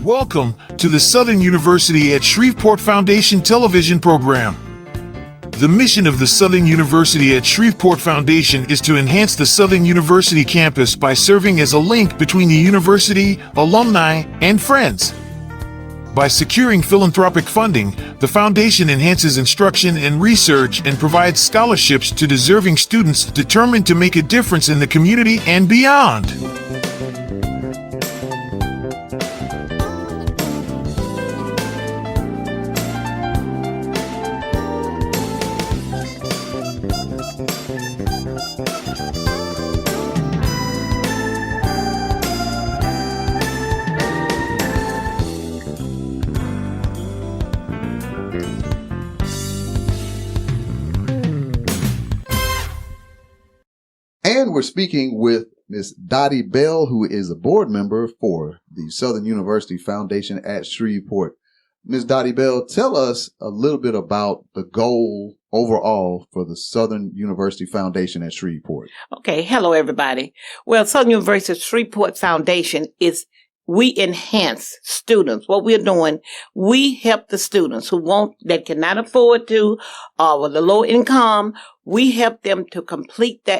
Welcome to the Southern University at Shreveport Foundation television program. The mission of the Southern University at Shreveport Foundation is to enhance the Southern University campus by serving as a link between the university, alumni, and friends. By securing philanthropic funding, the foundation enhances instruction and research and provides scholarships to deserving students determined to make a difference in the community and beyond. And we're speaking with Ms. Dottie Bell, who is a board member for the Southern University Foundation at Shreveport. Ms. Dottie Bell, tell us a little bit about the goal overall for the Southern University Foundation at Shreveport. Okay. Hello, everybody. Well, Southern University Shreveport Foundation is we enhance students. What we're doing, we help the students that cannot afford to, with a low income. We help them to complete their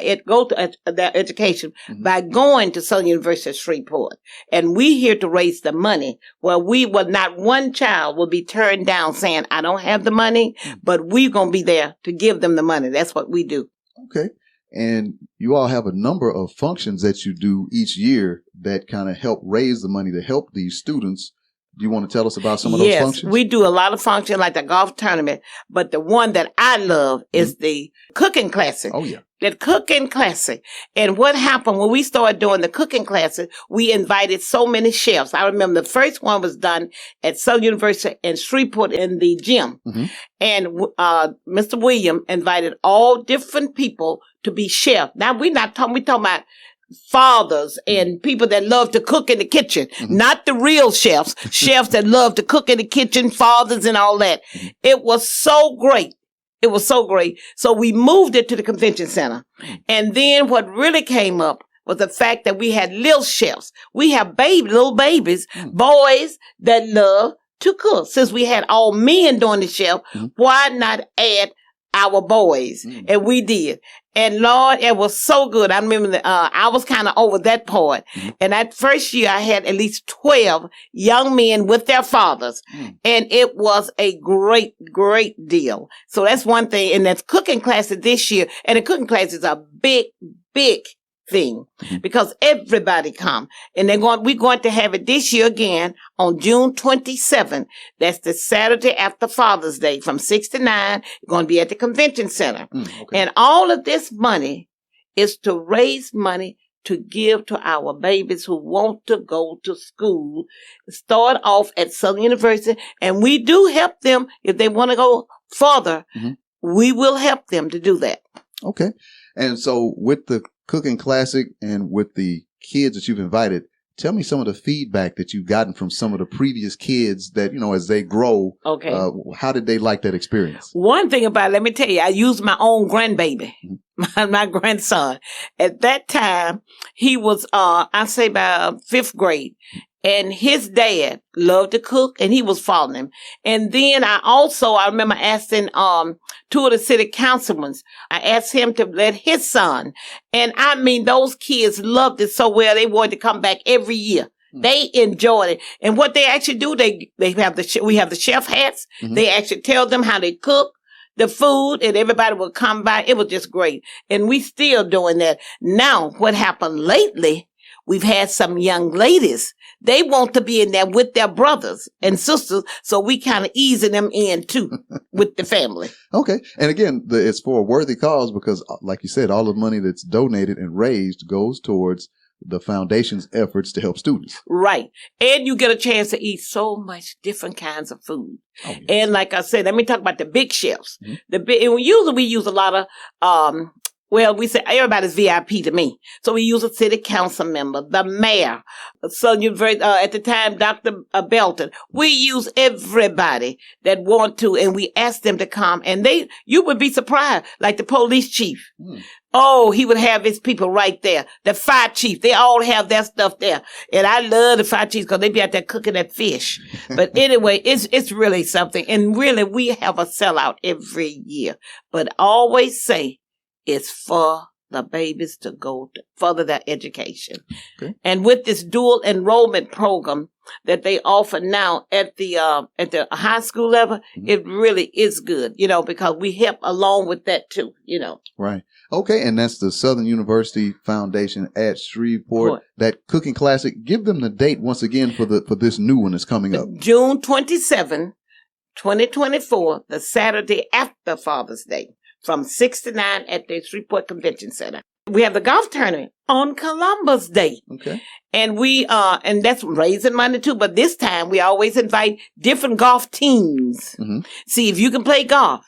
education by going to Southern University of Shreveport. And we here to raise the money where not one child will be turned down saying, I don't have the money, but we're going to be there to give them the money. That's what we do. Okay. And you all have a number of functions that you do each year that kind of help raise the money to help these students. Do you want to tell us about some of those functions? Yes, we do a lot of functions like the golf tournament, but the one that I love is the cooking classic. Oh, yeah. The cooking classic. And what happened when we started doing the cooking classic, we invited so many chefs. I remember the first one was done at Southern University in Shreveport in the gym. And Mr. William invited all different people to be chefs. Now, we're talking about fathers and people that love to cook in the kitchen, not the real chefs, chefs that love to cook in the kitchen, fathers and all that. It was so great. It was so great. So we moved it to the convention center. And then what really came up was the fact that we had little chefs. We have little babies, boys that love to cook. Since we had all men doing the chef, why not add our boys? And we did. And Lord, it was so good. I remember I was kind of over that part. And that first year I had at least 12 young men with their fathers. And it was a great, great deal. So that's one thing. And that's cooking classes this year. And the cooking class is a big, big thing because everybody come. And we're going to have it this year again on June 27th. That's the Saturday after Father's Day from 6 to 9. We're going to be at the convention center. And all of this money is to raise money to give to our babies who want to go to school. Start off at Southern University, and we do help them if they want to go further. We will help them to do that. Okay. And so with the cooking classic and with the kids that you've invited, tell me some of the feedback that you've gotten from some of the previous kids that, as they grow. Okay. How did they like that experience? One thing about it, let me tell you, I used my own grandbaby, my grandson. At that time, he was, I say about 5th grade. And his dad loved to cook, and he was following him. And then I remember asking 2 of the city councilmen, I asked him to let his son. And I mean, those kids loved it so well, they wanted to come back every year. They enjoyed it. And what they actually do, we have the chef hats. They actually tell them how they cook the food, and everybody will come by. It was just great. And we still doing that. Now, what happened lately, we've had some young ladies. They want to be in there with their brothers and sisters, so we kind of easing them in too with the family. Okay. And again, it's for a worthy cause because, like you said, all the money that's donated and raised goes towards the foundation's efforts to help students. Right. And you get a chance to eat so much different kinds of food. Oh, yes. And like I said, let me talk about the big chefs. And usually we use a lot of Well, we say everybody's VIP to me. So we use a city council member, the mayor, Southern University, at the time, Dr. Belton. We use everybody that want to, and we ask them to come. And you would be surprised, like the police chief. Oh, he would have his people right there. The fire chief, they all have that stuff there. And I love the fire chiefs because they be out there cooking that fish. But anyway, it's really something. And really, we have a sellout every year. But always say, it's for the babies to go to further their education. Okay. And with this dual enrollment program that they offer now at the high school level, it really is good, because we help along with that too, Right. Okay. And that's the Southern University Foundation at Shreveport. That cooking classic. Give them the date once again for this new one that's coming up. June 27, 2024, the Saturday after Father's Day. From 6 to 9 at the Shreveport Convention Center. We have the golf tournament on Columbus Day. Okay. And and that's raising money too, but this time we always invite different golf teams. See if you can play golf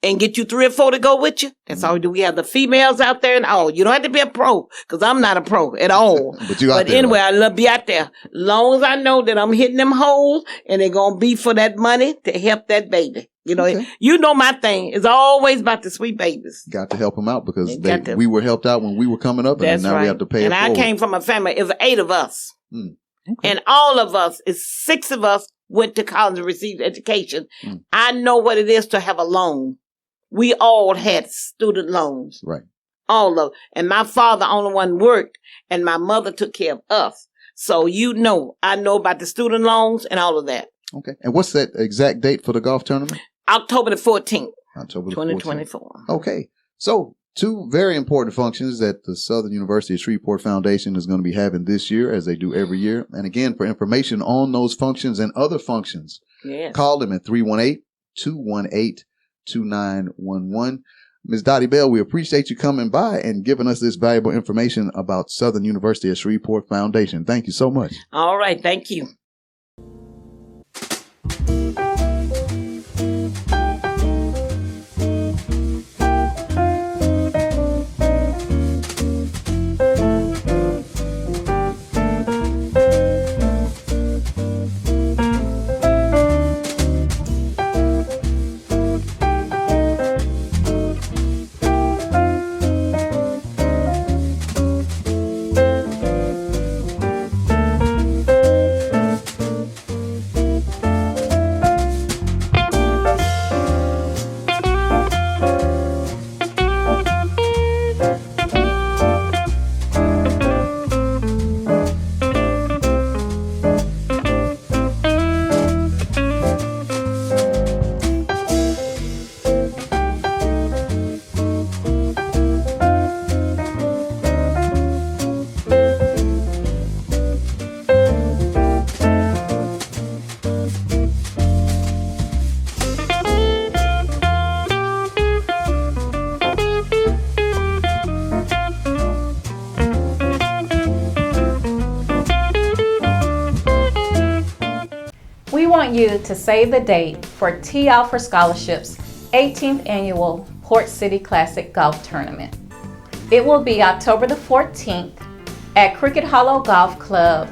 and get you 3 or 4 to go with you. That's all we do. We have the females out there and all. You don't have to be a pro, because I'm not a pro at all. But anyway, I love to be out there. Long as I know that I'm hitting them holes and they're going to be for that money to help that baby. My thing is always about the sweet babies. Got to help them out because we were helped out when we were coming up, and now we have to pay it forward. And I came from a family, it was 8 of us. And all of us, 6 of us went to college and received education. I know what it is to have a loan. We all had student loans. Right. All of them. And my father only one worked, and my mother took care of us. So I know about the student loans and all of that. Okay. And what's that exact date for the golf tournament? October the 14th. October the 2024. 14th. Okay. So 2 very important functions that the Southern University of Shreveport Foundation is going to be having this year, as they do every year. And again, for information on those functions and other functions, call them at 318-218-2911. Ms. Dottie Bell, we appreciate you coming by and giving us this valuable information about Southern University of Shreveport Foundation. Thank you so much. All right. Thank you. We want you to save the date for Tee Out for Scholarship's 18th Annual Port City Classic Golf Tournament. It will be October the 14th at Cricket Hollow Golf Club,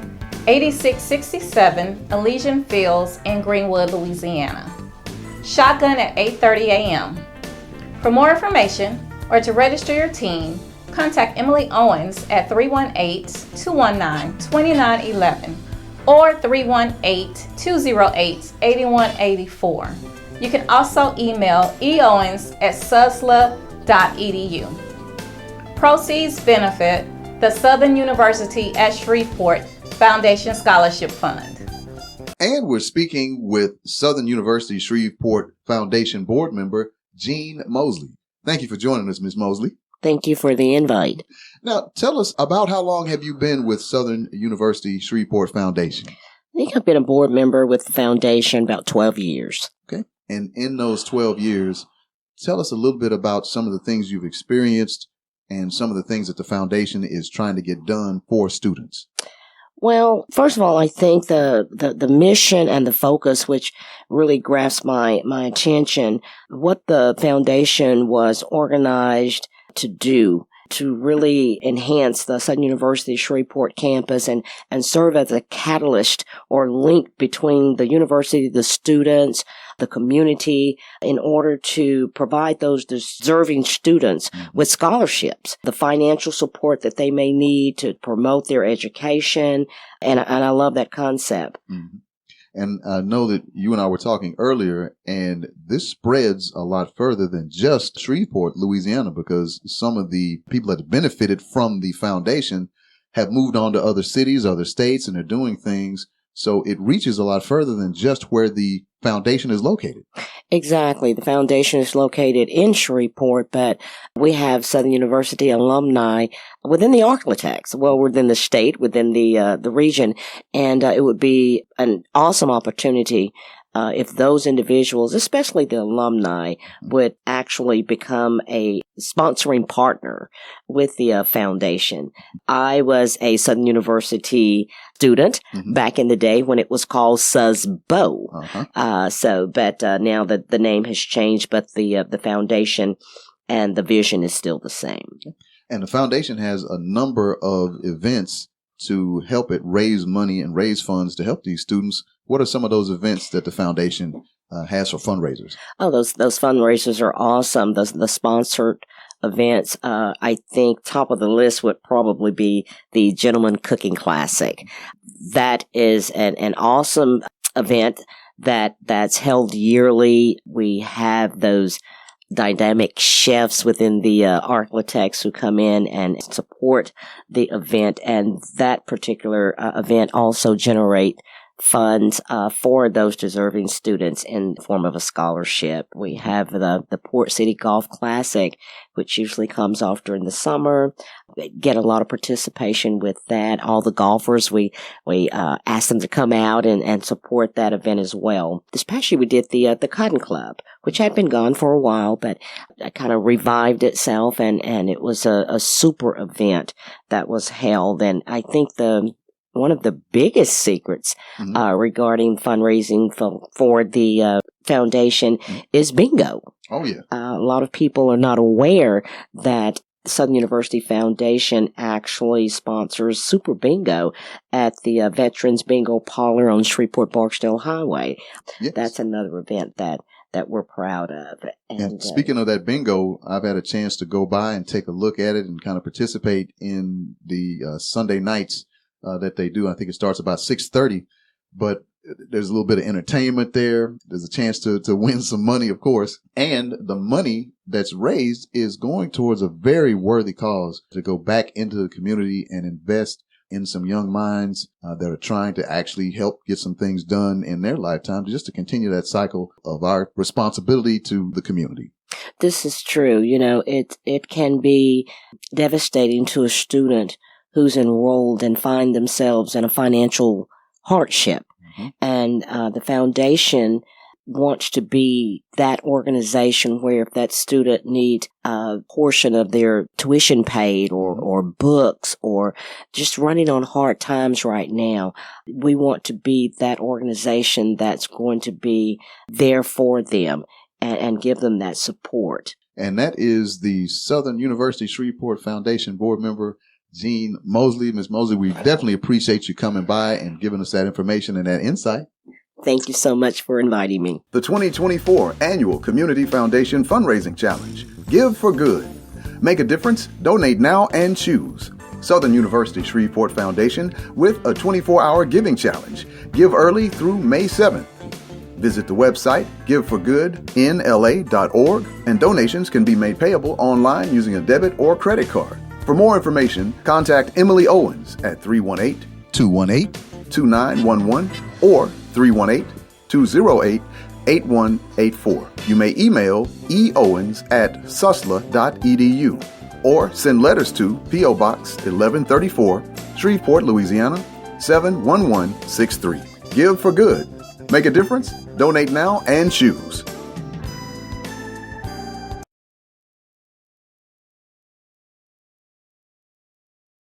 8667 Elysian Fields in Greenwood, Louisiana. Shotgun at 8:30 a.m. For more information or to register your team, contact Emily Owens at 318-219-2911 or 318-208-8184. You can also email eowens@susla.edu. Proceeds benefit the Southern University at Shreveport Foundation Scholarship Fund. And we're speaking with Southern University Shreveport Foundation board member Jean Mosley. Thank you for joining us, Ms. Mosley. Thank you for the invite. Now, tell us about how long have you been with Southern University Shreveport Foundation? I think I've been a board member with the foundation about 12 years. Okay. And in those 12 years, tell us a little bit about some of the things you've experienced and some of the things that the foundation is trying to get done for students. Well, first of all, I think the mission and the focus, which really grasped my attention, what the foundation was organized to do to really enhance the Southern University Shreveport campus and serve as a catalyst or link between the university, the students, the community, in order to provide those deserving students with scholarships, the financial support that they may need to promote their education. And I love that concept. Mm-hmm. And I know that you and I were talking earlier, and this spreads a lot further than just Shreveport, Louisiana, because some of the people that have benefited from the foundation have moved on to other cities, other states, and are doing things. So it reaches a lot further than just where the foundation is located. Exactly. The foundation is located in Shreveport, but we have Southern University alumni within the Arklatex, well, within the state, within the region, and it would be an awesome opportunity if those individuals, especially the alumni, would actually become a sponsoring partner with the foundation. I was a Southern University student back in the day when it was called Susf. But now that the name has changed, but the foundation and the vision is still the same. And the foundation has a number of events to help it raise money and raise funds to help these students. What are some of those events that the foundation has for fundraisers? Oh, those fundraisers are awesome. The sponsored events, I think top of the list would probably be the Gentleman Cooking Classic. That is an awesome event that's held yearly. We have those dynamic chefs within the Arklatex who come in and support the event, and that particular event also generate funds for those deserving students in the form of a scholarship. We have the Port City Golf Classic, which usually comes off during the summer. We get a lot of participation with that. All the golfers, we ask them to come out and support that event as well. This past year we did the Cotton Club, which had been gone for a while, but it kind of revived itself, and it was a super event that was held. And I think one of the biggest secrets regarding fundraising for the foundation is bingo. Oh, yeah. A lot of people are not aware that the Southern University Foundation actually sponsors Super Bingo at the Veterans Bingo Parlor on Shreveport-Barksdale Highway. Yes. That's another event that we're proud of. And speaking of that bingo, I've had a chance to go by and take a look at it and kind of participate in the Sunday nights that they do. I think it starts about 6:30, but there's a little bit of entertainment there. There's a chance to win some money, of course. And the money that's raised is going towards a very worthy cause to go back into the community and invest in some young minds that are trying to actually help get some things done in their lifetime, just to continue that cycle of our responsibility to the community. This is true. You know, it can be devastating to a student who's enrolled and find themselves in a financial hardship. And the foundation wants to be that organization where if that student needs a portion of their tuition paid or books or just running on hard times right now, we want to be that organization that's going to be there for them and give them that support. And that is the Southern University Shreveport Foundation board member, Jean Mosley. Ms. Mosley, we definitely appreciate you coming by and giving us that information and that insight. Thank you so much for inviting me. The 2024 Annual Community Foundation Fundraising Challenge. Give for good. Make a difference, donate now, and choose. Southern University Shreveport Foundation with a 24-hour giving challenge. Give early through May 7th. Visit the website giveforgoodnla.org, and donations can be made payable online using a debit or credit card. For more information, contact Emily Owens at 318-218-2911 or 318-208-8184. You may email eowens@susla.edu or send letters to P.O. Box 1134, Shreveport, Louisiana 71163. Give for good. Make a difference, donate now, and choose.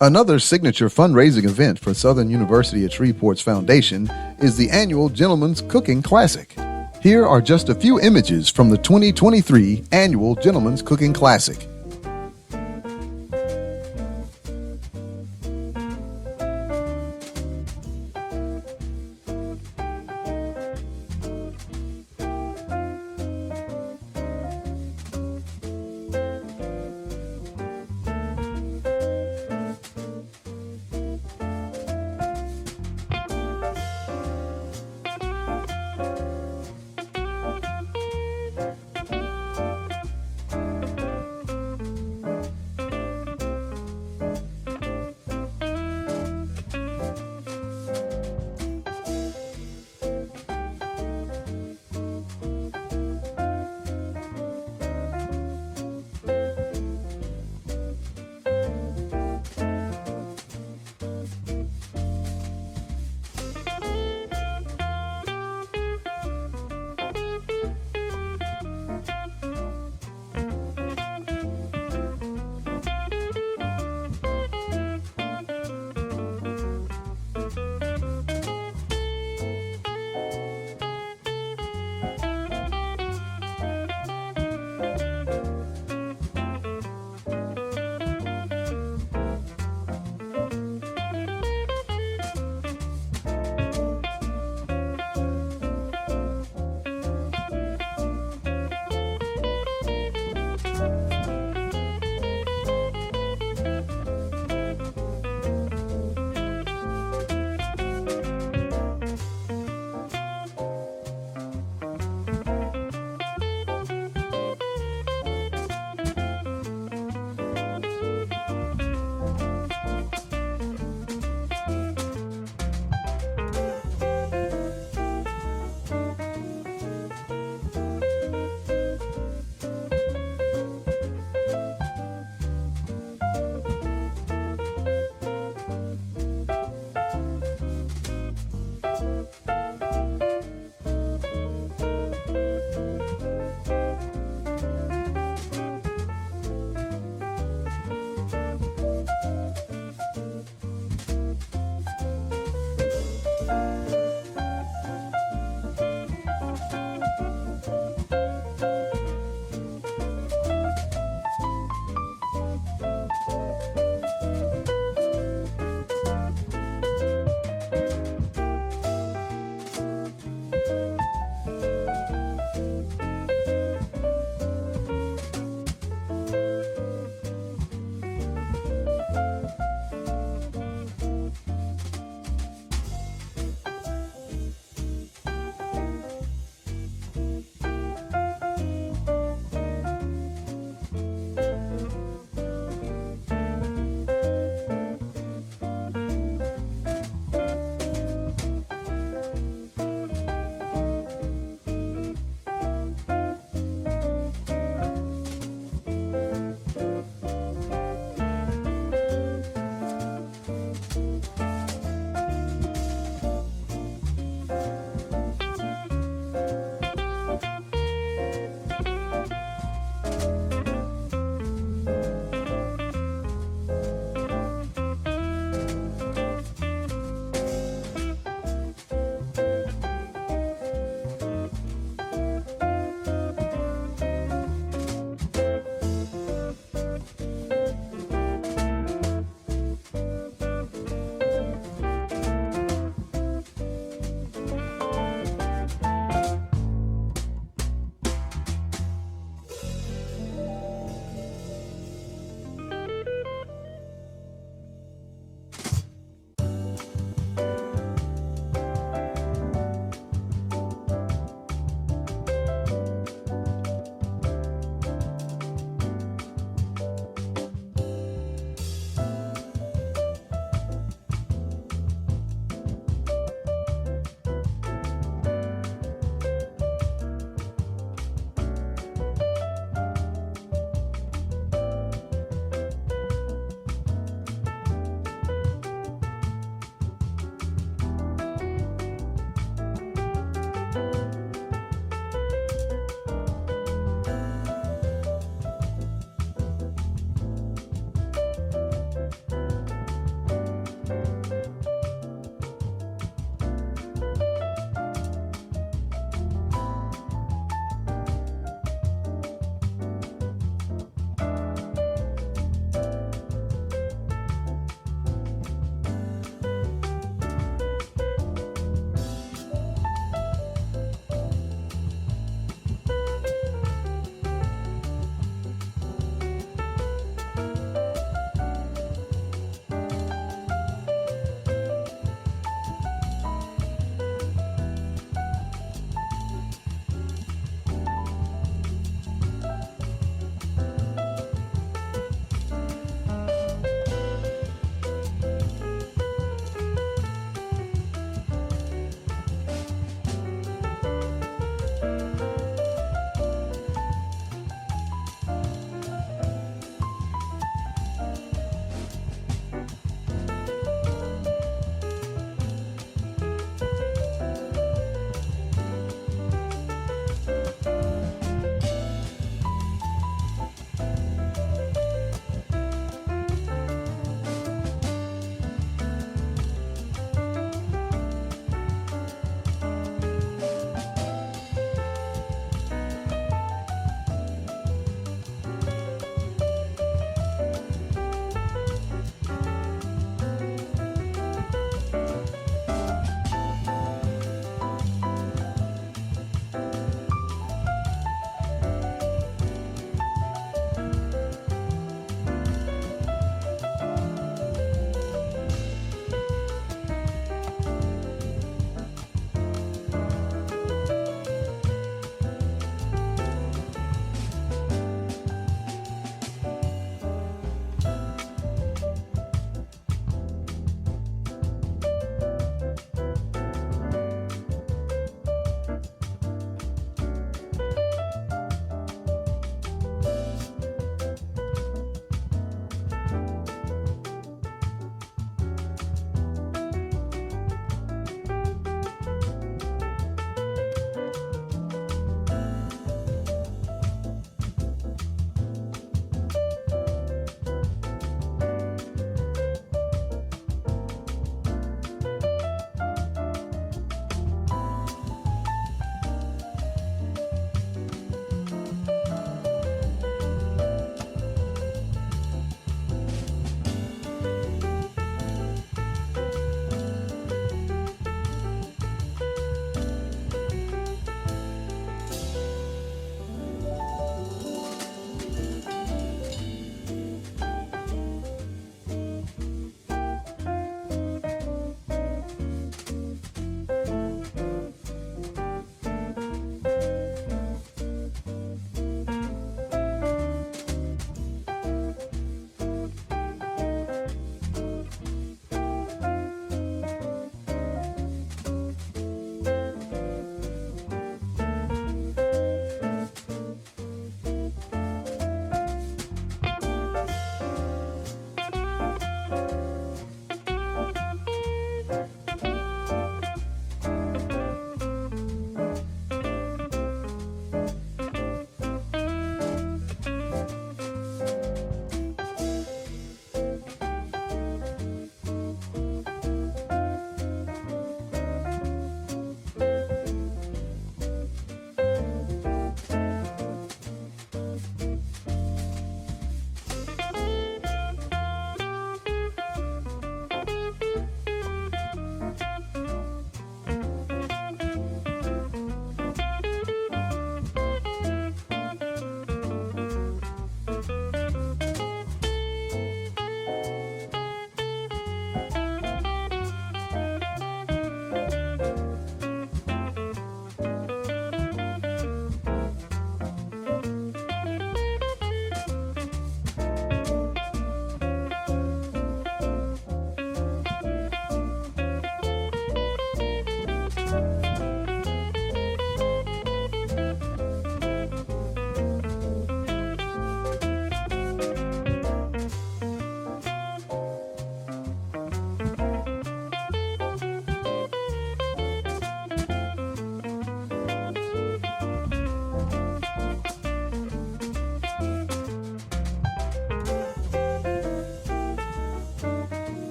Another signature fundraising event for Southern University at Shreveport's foundation is the annual Gentleman's Cooking Classic. Here are just a few images from the 2023 annual Gentleman's Cooking Classic.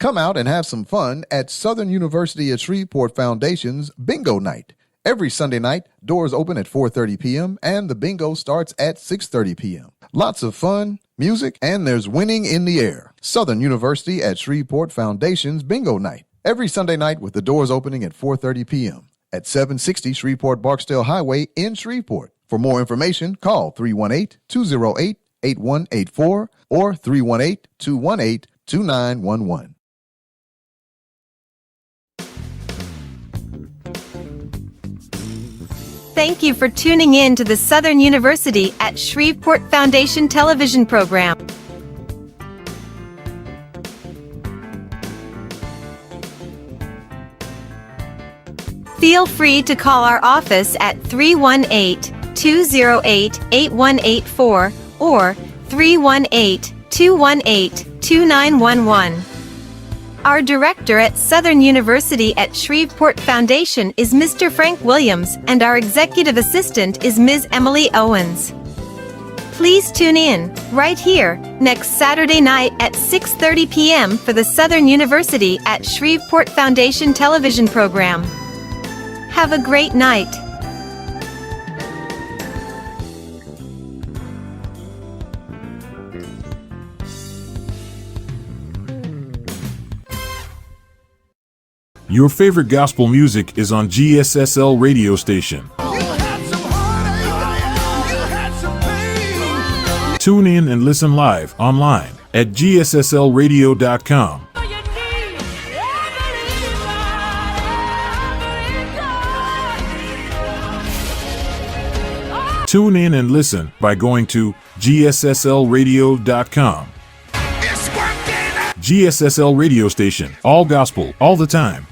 Come out and have some fun at Southern University at Shreveport Foundation's Bingo Night. Every Sunday night, doors open at 4:30 p.m. and the bingo starts at 6:30 p.m. Lots of fun, music, and there's winning in the air. Southern University at Shreveport Foundation's Bingo Night. Every Sunday night with the doors opening at 4:30 p.m. at 760 Shreveport-Barksdale Highway in Shreveport. For more information, call 318-208-8184 or 318-218-2911. Thank you for tuning in to the Southern University at Shreveport Foundation television program. Feel free to call our office at 318-208-8184 or 318-218-2911. Our director at Southern University at Shreveport Foundation is Mr. Frank Williams, and our executive assistant is Ms. Emily Owens. Please tune in, right here, next Saturday night at 6:30 p.m. for the Southern University at Shreveport Foundation television program. Have a great night. Your favorite gospel music is on GSSL radio station. Tune in and listen live online at gsslradio.com. Tune in and listen by going to gsslradio.com. GSSL radio station, all gospel, all the time.